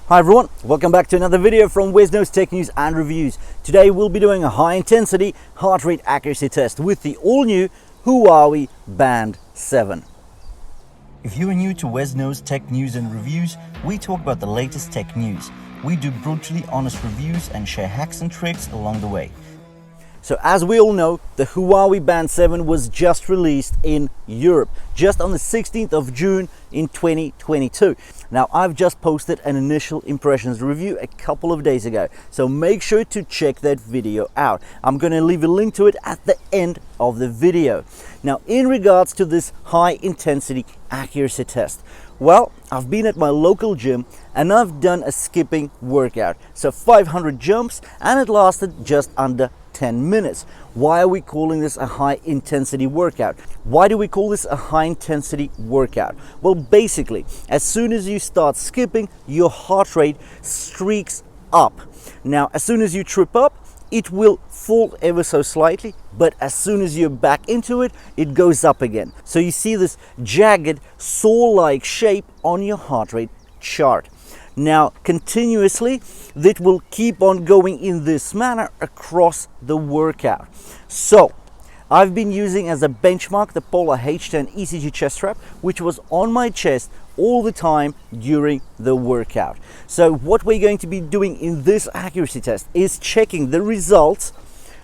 Hi everyone, welcome back to another video from Wesknows Tech News and Reviews. Today we'll be doing a high intensity heart rate accuracy test with the all new HUAWEI Band 7. If you are new to Wesknows Tech News and Reviews, we talk about the latest tech news. We do brutally honest reviews and share hacks and tricks along the way. So as we all know, the HUAWEI Band 7 was just released in Europe, just on the 16th of June in 2022. Now, I've just posted an initial impressions review a couple of days ago, so make sure to check that video out. I'm going to leave a link to it at the end of the video. Now, in regards to this high intensity accuracy test, well, I've been at my local gym and I've done a skipping workout. So 500 jumps and it lasted just under 10 minutes. Why are we calling this a high intensity workout? Why do we call this a high intensity workout? Well, basically, as soon as you start skipping, your heart rate streaks up. Now, as soon as you trip up, it will fall ever so slightly, but as soon as you're back into it, it goes up again. So you see this jagged saw-like shape on your heart rate chart. Now, continuously, that will keep on going in this manner across the workout. So, I've been using as a benchmark the Polar H10 ECG chest strap, which was on my chest all the time during the workout. So what we're going to be doing in this accuracy test is checking the results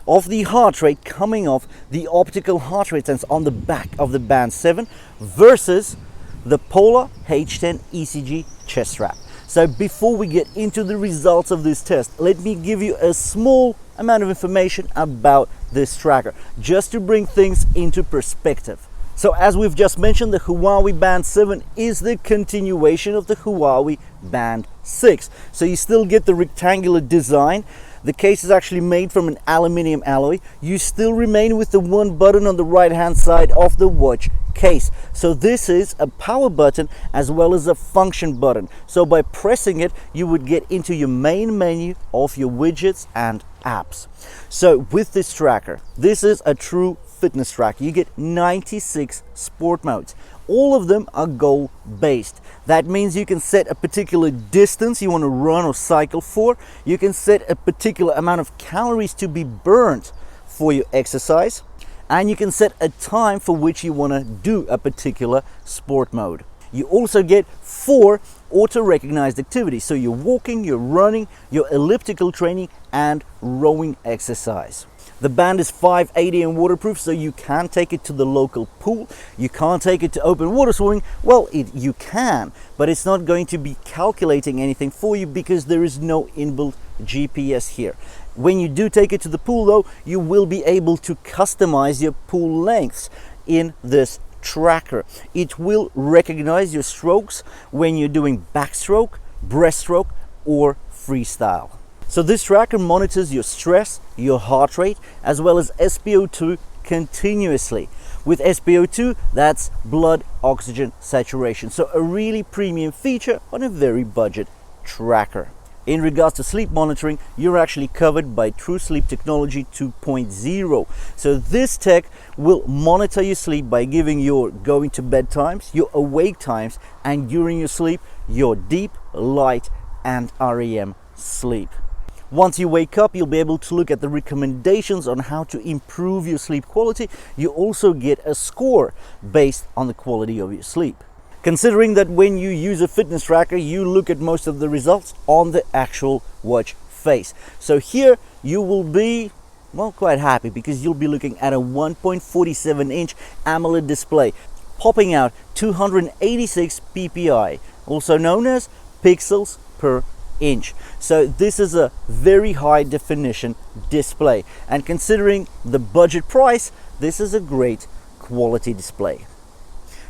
of the heart rate coming off the optical heart rate sensor on the back of the Band 7 versus the Polar H10 ECG chest strap. So before we get into the results of this test, let me give you a small amount of information about this tracker, just to bring things into perspective. So as we've just mentioned, the HUAWEI Band 7 is the continuation of the HUAWEI Band 6. So you still get the rectangular design. The case is actually made from an aluminium alloy. You still remain with the one button on the right hand side of the watch case. So this is a power button as well as a function button. So by pressing it, you would get into your main menu of your widgets and apps. So with this tracker, this is a true fitness tracker. You get 96 sport modes. All of them are goal based. That means you can set a particular distance you want to run or cycle for. You can set a particular amount of calories to be burnt for your exercise. And you can set a time for which you want to do a particular sport mode. You also get 4 auto-recognized activities. So you're walking, you're running, your elliptical training, and rowing exercise. The band is 580 and waterproof, so you can take it to the local pool. You can't take it to open water swimming. Well, you can, but it's not going to be calculating anything for you because there is no inbuilt GPS here. When you do take it to the pool though, you will be able to customize your pool lengths in this tracker. It will recognize your strokes when you're doing backstroke, breaststroke, or freestyle. So this tracker monitors your stress, your heart rate, as well as SpO2 continuously. With SpO2, that's blood oxygen saturation. So a really premium feature on a very budget tracker. In regards to sleep monitoring, you're actually covered by True Sleep Technology 2.0. So this tech will monitor your sleep by giving your going to bed times, your awake times, and during your sleep, your deep, light, and REM sleep. Once you wake up, you'll be able to look at the recommendations on how to improve your sleep quality. You also get a score based on the quality of your sleep. Considering that when you use a fitness tracker, you look at most of the results on the actual watch face. So here you will be, well, quite happy because you'll be looking at a 1.47-inch AMOLED display, popping out 286 ppi, also known as pixels per inch. So this is a very high definition display, and considering the budget price, this is a great quality display.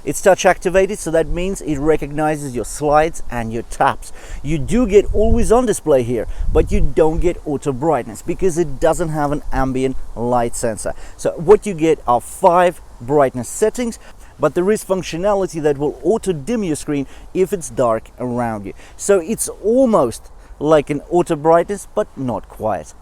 It's touch activated, so that means it recognizes your slides and your taps. You do get always on display here, but you don't get auto brightness because it doesn't have an ambient light sensor. So what you get are 5 brightness settings, but there is functionality that will auto dim your screen if it's dark around you. So it's almost like an auto brightness, but not quite.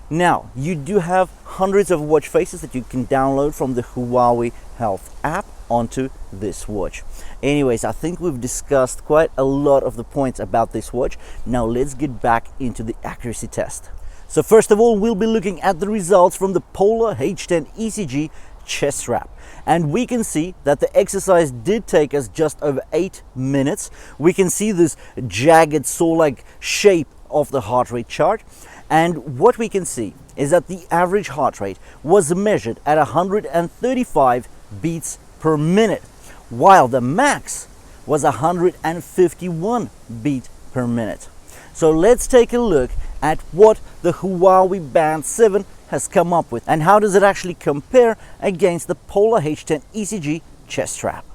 Now, you do have hundreds of watch faces that you can download from the Huawei Health app onto this watch. Anyways, I think we've discussed quite a lot of the points about this watch. Now let's get back into the accuracy test. So first of all, we'll be looking at the results from the Polar H10 ECG chest strap. And we can see that the exercise did take us just over 8 minutes. We can see this jagged saw-like shape of the heart rate chart. And what we can see is that the average heart rate was measured at 135 beats per minute, while the max was 151 beats per minute. So let's take a look at what the HUAWEI Band 7 has come up with and how does it actually compare against the Polar H10 ECG chest strap.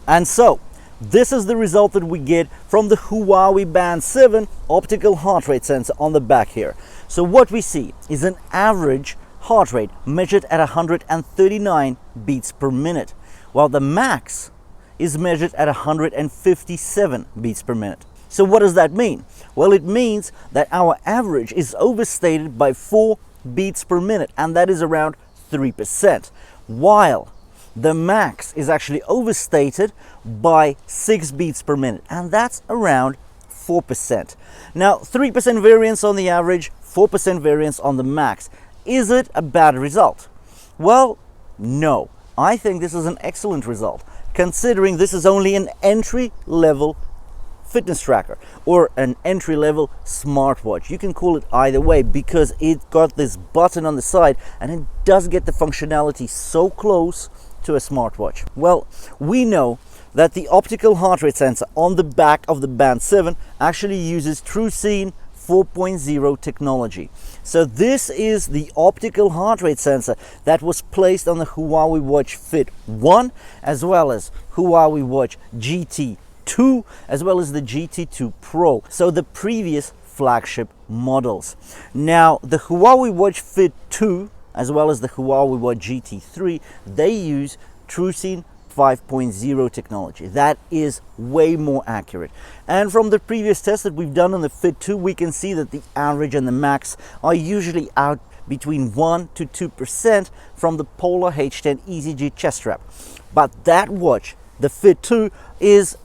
And so this is the result that we get from the HUAWEI Band 7 optical heart rate sensor on the back here. So what we see is an average heart rate measured at 139 beats per minute, while the max is measured at 157 beats per minute. So what does that mean? Well, it means that our average is overstated by 4 beats per minute, and that is around 3%, while the max is actually overstated by 6 beats per minute, and that's around 4%. Now, 3% variance on the average, 4% variance on the max. Is it a bad result? Well, no. I think this is an excellent result, considering this is only an entry-level fitness tracker or an entry-level smartwatch. You can call it either way because it got this button on the side and it does get the functionality so close to a smartwatch. Well, we know that the optical heart rate sensor on the back of the Band 7 actually uses Truseen 4.0 technology. So this is the optical heart rate sensor that was placed on the Huawei Watch Fit 1 as well as Huawei Watch GT2 as well as the GT2 Pro, so the previous flagship models. Now the Huawei Watch Fit 2 as well as the Huawei Watch GT3, they use Truseen 5.0 technology. That is way more accurate. And from the previous tests that we've done on the Fit 2, we can see that the average and the max are usually out between 1 to 2% from the Polar H10 ECG chest strap. But that watch, the Fit 2, is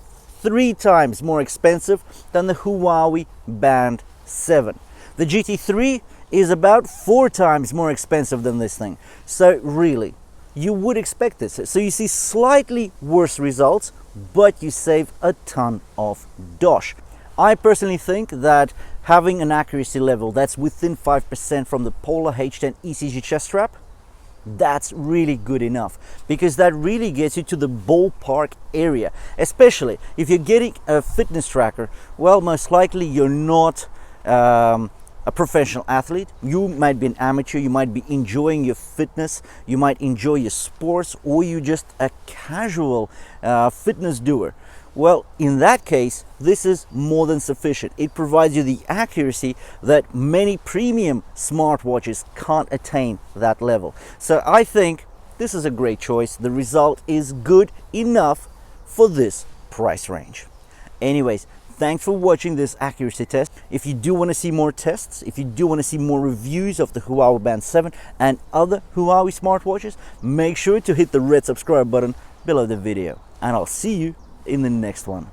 3 times more expensive than the Huawei Band 7. The GT3 is about 4 times more expensive than this thing. So really, you would expect this. So you see slightly worse results, but you save a ton of dosh. I personally think that having an accuracy level that's within 5% from the Polar H10 ECG chest strap, that's really good enough, because that really gets you to the ballpark area. Especially if you're getting a fitness tracker, well, most likely you're not a professional athlete. You might be an amateur, you might be enjoying your fitness, you might enjoy your sports, or you just a casual fitness doer. Well, in that case, this is more than sufficient. It provides you the accuracy that many premium smartwatches can't attain that level. So I think this is a great choice. The result is good enough for this price range. Anyways, thanks for watching this accuracy test. If you do want to see more tests, if you do want to see more reviews of the HUAWEI Band 7 and other Huawei smartwatches, make sure to hit the red subscribe button below the video. And I'll see you in the next one.